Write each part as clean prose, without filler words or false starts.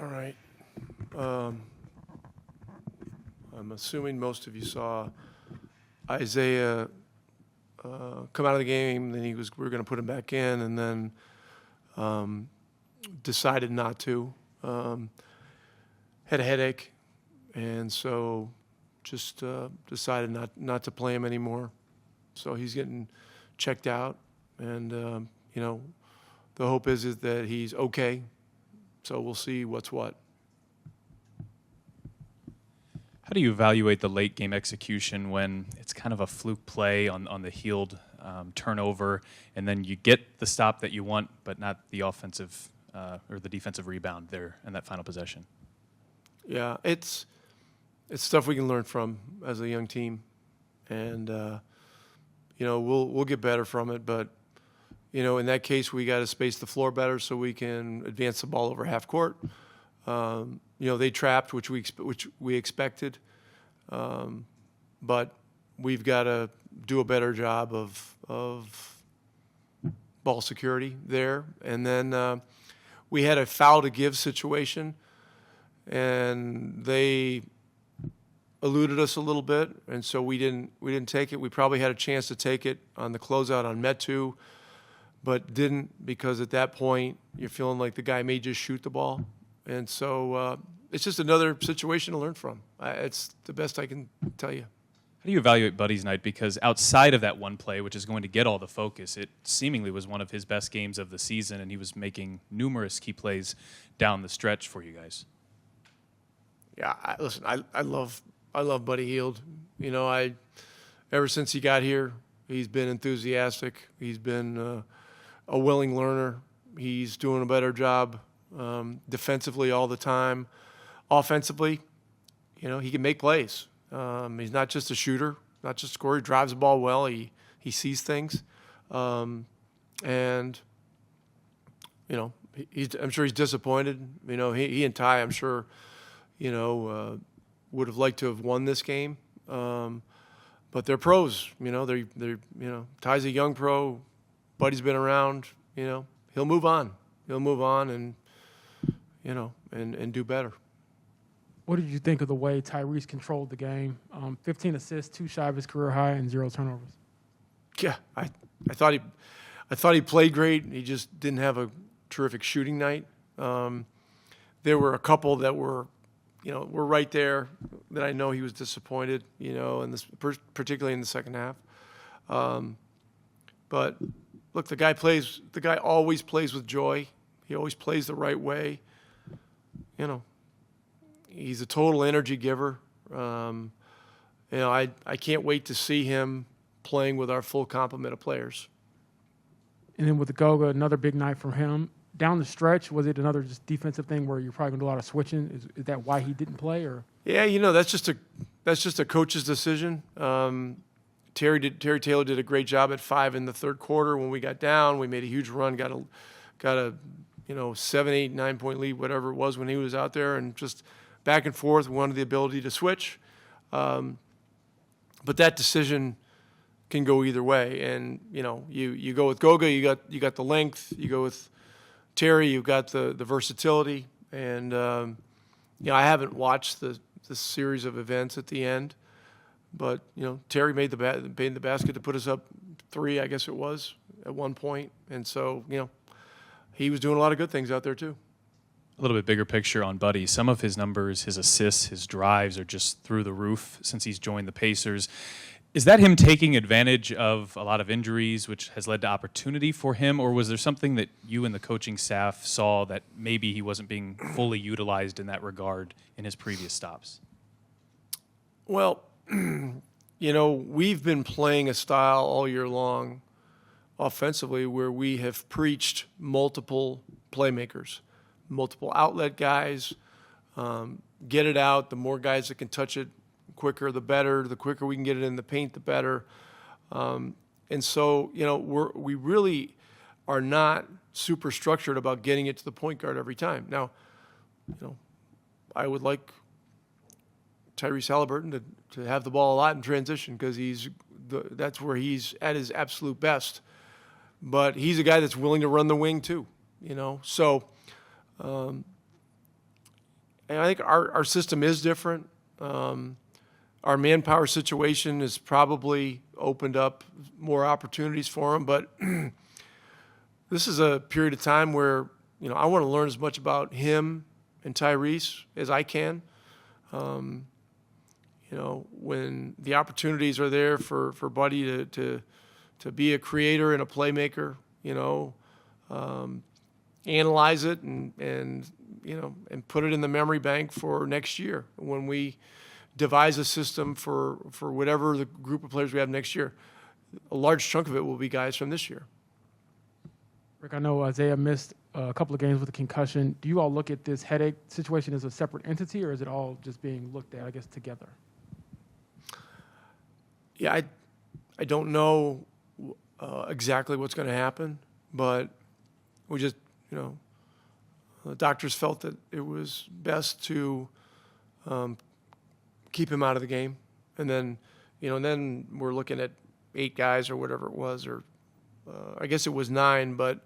All right. Um, I'm assuming most of you saw Isaiah come out of the game. Then we were going to put him back in, and then decided not to. Had a headache, and so just decided not to play him anymore. So he's getting checked out, and the hope is that he's okay. So we'll see what's what. How do you evaluate the late game execution when it's kind of a fluke play on the Hield turnover, and then you get the stop that you want, but not the offensive or the defensive rebound there in that final possession? Yeah, it's stuff we can learn from as a young team, and we'll get better from it. But in that case, we got to space the floor better so we can advance the ball over half court. They trapped, which we expected, but we've got to do a better job of ball security there. And then we had a foul to give situation, and they eluded us a little bit, and so we didn't take it. We probably had a chance to take it on the closeout on Metu, but didn't, because at that point you're feeling like the guy may just shoot the ball. And so it's just another situation to learn from. It's the best I can tell you. How do you evaluate Buddy's night? Because outside of that one play, which is going to get all the focus, it seemingly was one of his best games of the season, and he was making numerous key plays down the stretch for you guys. Yeah, I love Buddy Hield. Ever since he got here, he's been enthusiastic. He's been a willing learner. He's doing a better job defensively all the time. Offensively, he can make plays. He's not just a shooter, not just a scorer. He drives the ball well. He sees things, and I'm sure he's disappointed. He and Ty, I'm sure, would have liked to have won this game, but they're pros. Ty's a young pro. Buddy's been around. He'll move on. He'll move on and do better. What did you think of the way Tyrese controlled the game? 15 assists, 2 shy of his career high, and 0 turnovers. Yeah, I thought he played great. He just didn't have a terrific shooting night. There were a couple that were right there that I know he was disappointed. Particularly in the second half. But look, the guy always plays with joy. He always plays the right way. He's a total energy giver. I can't wait to see him playing with our full complement of players. And then with the Goga, another big night from him. Down the stretch, was it another just defensive thing where you're probably going to do a lot of switching? Is that why he didn't play? Or yeah, that's just a coach's decision. Terry Taylor did a great job at 5 in the third quarter. When we got down, we made a huge run, got a 7, 8, 9 point lead, whatever it was when he was out there, and just back and forth. We wanted the ability to switch, but that decision can go either way. And you go with Goga, you got the length. You go with Terry, you've got the versatility. And I haven't watched the series of events at the end, but Terry made the basket to put us up 3, I guess it was, at one point. And so he was doing a lot of good things out there too. A little bit bigger picture on Buddy. Some of his numbers, his assists, his drives are just through the roof since he's joined the Pacers. Is that him taking advantage of a lot of injuries, which has led to opportunity for him, or was there something that you and the coaching staff saw that maybe he wasn't being fully utilized in that regard in his previous stops? Well, we've been playing a style all year long offensively where we have preached multiple playmakers, multiple outlet guys, get it out. The more guys that can touch it quicker, the better. The quicker we can get it in the paint, the better. And so, we really are not super structured about getting it to the point guard every time. Now, I would like Tyrese Haliburton to have the ball a lot in transition because that's where he's at his absolute best. But he's a guy that's willing to run the wing too, So And I think our system is different. Our manpower situation has probably opened up more opportunities for him, but this is a period of time where, I want to learn as much about him and Tyrese as I can. When the opportunities are there for Buddy to be a creator and a playmaker, analyze it and put it in the memory bank for next year when we devise a system for whatever the group of players we have next year. A large chunk of it will be guys from this year. Rick, I know Isaiah missed a couple of games with a concussion. Do you all look at this headache situation as a separate entity, or is it all just being looked at, I guess, together? Yeah, I don't know exactly what's going to happen, but we just, the doctors felt that it was best to keep him out of the game. And then, then we're looking at 8 guys or whatever it was, or I guess it was 9, but,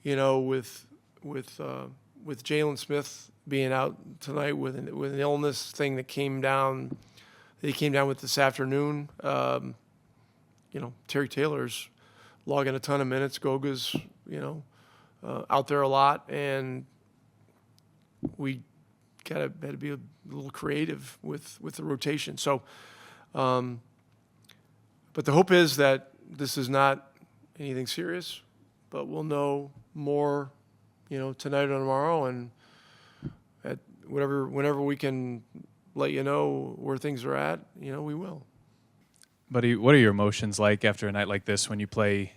with Jalen Smith being out tonight with an illness thing that he came down with this afternoon, Terry Taylor's logging a ton of minutes. Goga's, out there a lot, and we had to be a little creative with the rotation. So, but the hope is that this is not anything serious, but we'll know more, tonight or tomorrow, and whenever we can let you know where things are at, we will. Buddy, what are your emotions like after a night like this when you play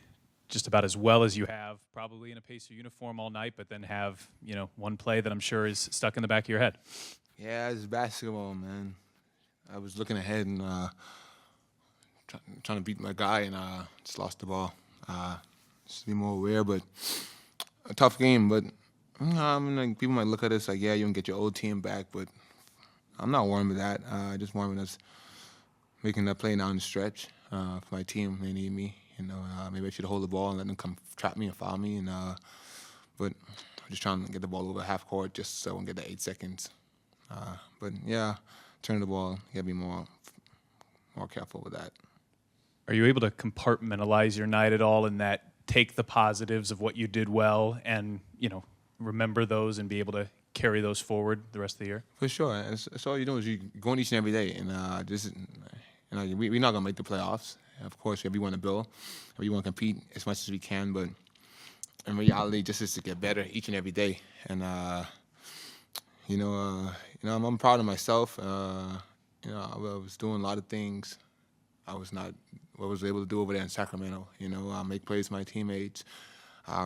just about as well as you have, probably in a Pacer uniform all night, but then have, one play that I'm sure is stuck in the back of your head? Yeah, it's basketball, man. I was looking ahead and trying to beat my guy, and just lost the ball. Just to be more aware, but a tough game. But people might look at us like, yeah, you can get your old team back, but I'm not worried with that. Just worried with us making that play down the stretch for my team. They need me. Maybe I should hold the ball and let them come trap me and foul me. But I'm just trying to get the ball over half court just so I can get the 8 seconds. But yeah, turning the ball, you gotta be more careful with that. Are you able to compartmentalize your night at all, in that take the positives of what you did well and remember those and be able to carry those forward the rest of the year? For sure. That's all you do is you go in each and every day, and we're not gonna make the playoffs. Of course, we want to build, we want to compete as much as we can, but in reality, just is to get better each and every day. And I'm proud of myself. I was doing a lot of things I was able to do over there in Sacramento. Make plays with my teammates.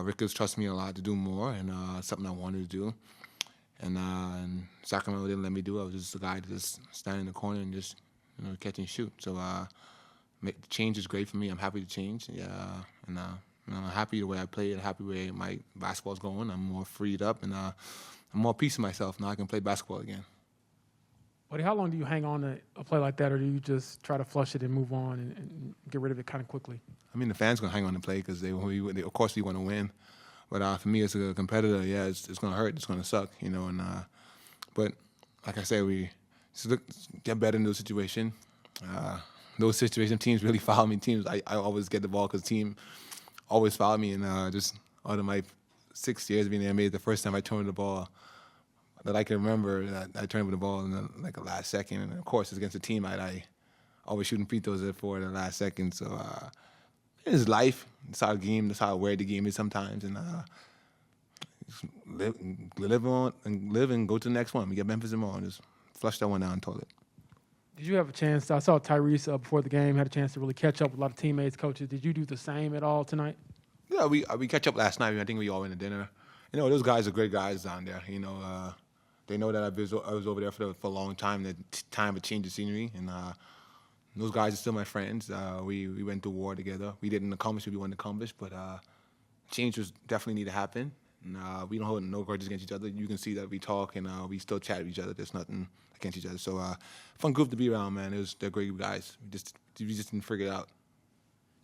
Rick has trusted me a lot to do more, and something I wanted to do. And Sacramento didn't let me do it. I was just a guy to just stand in the corner and just catch and shoot. So change is great for me. I'm happy to change. Yeah, and I'm happy the way I play. I'm happy the way my basketball's going. I'm more freed up, and I'm more peace of myself. Now I can play basketball again. Buddy, how long do you hang on to a play like that, or do you just try to flush it and move on and get rid of it kind of quickly? I mean, the fans gonna hang on to play because they of course we want to win. But for me as a competitor, yeah, it's gonna hurt. It's gonna suck, but like I said, we just get better in those situations. Those situations, teams really foul me. I always get the ball because team always foul me, and just out of my 6 years being in the NBA, the first time I turned the ball that I can remember, that I turned over the ball in the last second, and of course it's against a team I always shooting free throws for in the last second. So it's life. It's how the game. That's how weird the game is sometimes, and live and go to the next one. We get Memphis tomorrow, and just flush that one down the toilet. Did you have a chance? I saw Tyrese before the game, had a chance to really catch up with a lot of teammates, coaches. Did you do the same at all tonight? Yeah, we catch up last night. I think we all went to dinner. Those guys are great guys down there. They know that I was over there for a long time. The time of change of scenery, and those guys are still my friends. We went to war together. We didn't accomplish what we wanted to accomplish, but change was definitely need to happen. And we don't hold no grudges against each other. You can see that we talk and we still chat with each other. There's nothing against each other. So fun group to be around, man. They're great guys. We just didn't figure it out.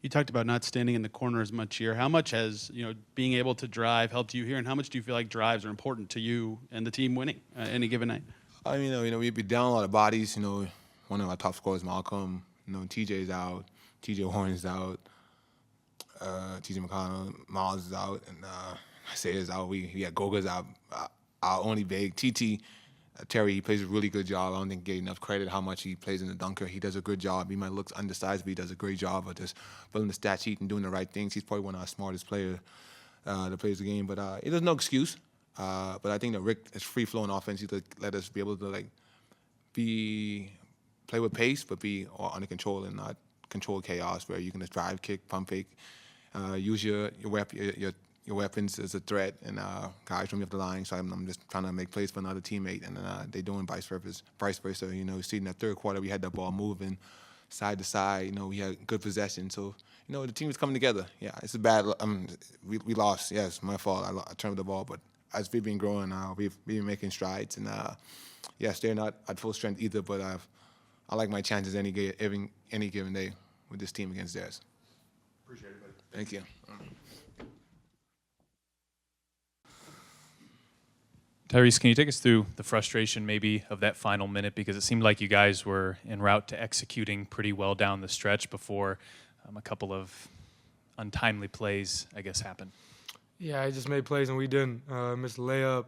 You talked about not standing in the corner as much here. How much has being able to drive helped you here, and how much do you feel like drives are important to you and the team winning any given night? We'd be down a lot of bodies. One of our top scorers, Malcolm. TJ's out. TJ Warren's out. TJ McConnell, Miles is out, and Isaiah's out. We got Goga's out. Our only big TT. Terry, he plays a really good job. I don't think he gave enough credit how much he plays in the dunker. He does a good job. He might look undersized, but he does a great job of just filling the stat sheet and doing the right things. He's probably one of our smartest players that plays the game. But there's no excuse. But I think that Rick is free-flowing offense. He let us be able to play with pace, but be under control and not control chaos where you can just drive, kick, pump fake, use your weapons as a threat, and guys from up the line. So I'm just trying to make plays for another teammate, and they're doing vice versa. You see, in that third quarter, we had that ball moving side to side. We had good possession. So, the team was coming together. Yeah, it's a bad. We lost. Yes, my fault. I turned the ball, but as we've been growing, we've been making strides. And yes, they're not at full strength either, but I like my chances any given day with this team against theirs. Appreciate it, buddy. Thank you. Tyrese, can you take us through the frustration maybe of that final minute? Because it seemed like you guys were en route to executing pretty well down the stretch before a couple of untimely plays, I guess, happened. Yeah, I just made plays and we didn't. Missed a layup.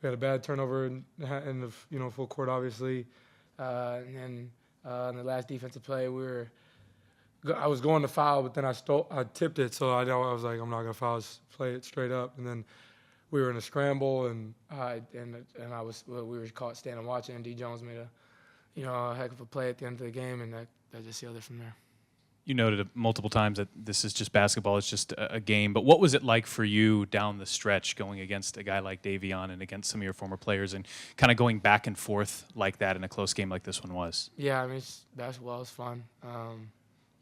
We had a bad turnover in the full court, obviously. And then in the last defensive play, I was going to foul, but then I tipped it, so I was like, I'm not gonna foul, just play it straight up. And then we were in a scramble, and we were caught standing watching. And D Jones made a heck of a play at the end of the game, and that just sealed it from there. You noted it multiple times that this is just basketball, it's just a game. But what was it like for you down the stretch going against a guy like Davion and against some of your former players and kind of going back and forth like that in a close game like this one was? Yeah, basketball is fun.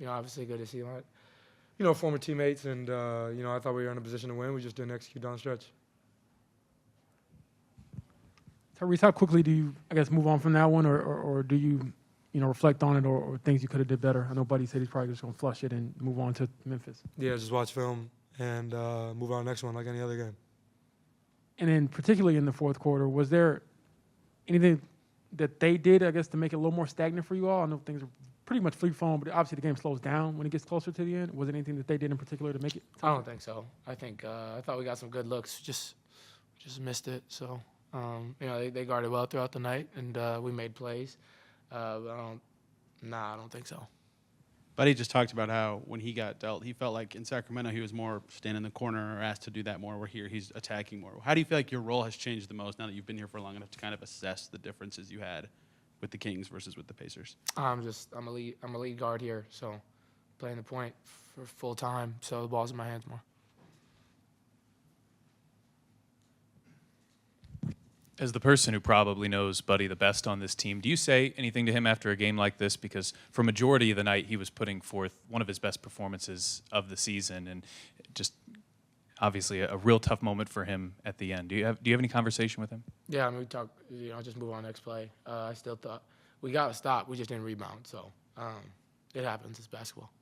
Obviously good to see my, former teammates, and, I thought we were in a position to win. We just didn't execute down the stretch. Tyrese, how quickly do you, I guess, move on from that one, or do you, reflect on it or things you could have did better? I know Buddy said he's probably just going to flush it and move on to Memphis. Yeah, just watch film and move on to the next one like any other game. And then particularly in the fourth quarter, was there anything that they did, I guess, to make it a little more stagnant for you all? I know things are pretty much free-flowing, but obviously the game slows down when it gets closer to the end. Was there anything that they did in particular to make it tougher? I don't think so. I thought we got some good looks, just missed it. So, they guarded well throughout the night, and we made plays. I don't think so. Buddy just talked about how when he got dealt, he felt like in Sacramento he was more stand in the corner or asked to do that more, where here he's attacking more. How do you feel like your role has changed the most now that you've been here for long enough to kind of assess the differences you had with the Kings versus with the Pacers? I'm a lead guard here, so playing the point for full time, so the ball's in my hands more. As the person who probably knows Buddy the best on this team, do you say anything to him after a game like this? Because for majority of the night, he was putting forth one of his best performances of the season, and just obviously a real tough moment for him at the end. Do you have any conversation with him? Yeah, we talk. Just move on next play. I still thought we got to stop. We just didn't rebound, so it happens. It's basketball.